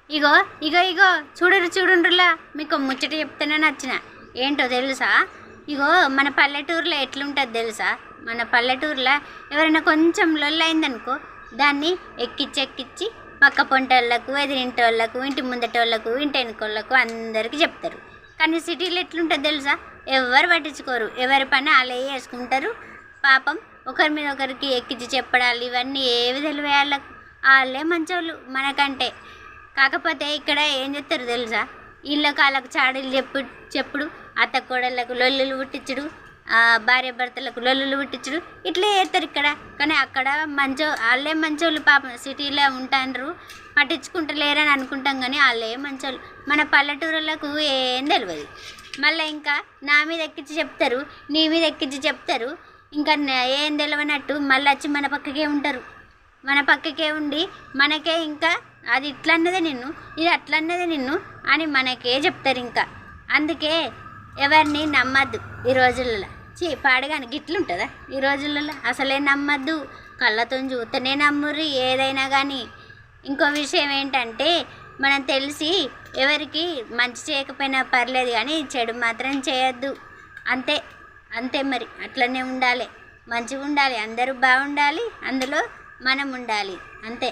ఇగో ఇగో ఇగో చూడుండ్రులా మీకు ముచ్చట చెప్తేనే నచ్చిన. ఏంటో తెలుసా? ఇగో మన పల్లెటూరులో ఎట్లుంటుంది తెలుసా? మన పల్లెటూరులో ఎవరైనా కొంచెం లొల్లైందనుకో దాన్ని ఎక్కిచ్చి పక్క పొంటోళ్ళకు, ఎదిరింటోళ్ళకు, ఇంటి ముందటోళ్ళకు, ఇంటి వెనుకోళ్ళకు అందరికీ చెప్తారు. కానీ సిటీలో ఎట్లుంటుంది తెలుసా? ఎవరు పట్టించుకోరు, ఎవరి పని వాళ్ళే వేసుకుంటారు. పాపం ఒకరి మీద ఒకరికి ఎక్కించి చెప్పడాలు ఇవన్నీ ఏవి తెలివే వాళ్ళకు. వాళ్ళే మంచోళ్ళు మనకంటే. కాకపోతే ఇక్కడ ఏం చెప్తారు తెలుసా? ఇళ్ళకు వాళ్ళకు చాడీలు చెప్పుడు, అత్త కోడళ్ళకు లొల్లులు పుట్టించుడు, భార్య భర్తలకు లొల్లులు పుట్టించుడు, ఇట్లే చేస్తారు ఇక్కడ. కానీ అక్కడ వాళ్ళే మంచోళ్ళు. పాపం సిటీలో ఉంటాండ్రు పట్టించుకుంటలేరని అనుకుంటాం, కానీ వాళ్ళే మంచోళ్ళు. మన పల్లెటూరులకు ఏం తెలియదు. మళ్ళీ ఇంకా నా మీద ఎక్కించి చెప్తారు, నీ మీద ఎక్కించి చెప్తారు. ఇంకా ఏం తెలియనట్టు మళ్ళీ వచ్చి మన పక్కకే ఉంటారు. మన పక్కకే ఉండి మనకే ఇంకా అది ఇట్లా అన్నదే నిన్ను, ఇది అట్లా అన్నదే నిన్ను అని మనకే చెప్తారు. ఇంకా అందుకే ఎవరిని నమ్మద్దు ఈ రోజులలో. పాడగాని గిట్లుంటుందా ఈ రోజులలో? అసలే నమ్మద్దు. కళ్ళతో చూస్తేనే నమ్ముర్రి ఏదైనా కానీ. ఇంకో విషయం ఏంటంటే, మనం తెలిసి ఎవరికి మంచి చేయకపోయినా పర్లేదు, కానీ చెడు మాత్రం చేయొద్దు. అంతే అంతే మరి. అట్లనే ఉండాలి, మంచిగా ఉండాలి, అందరూ బాగుండాలి, అందులో మనం ఉండాలి, అంతే.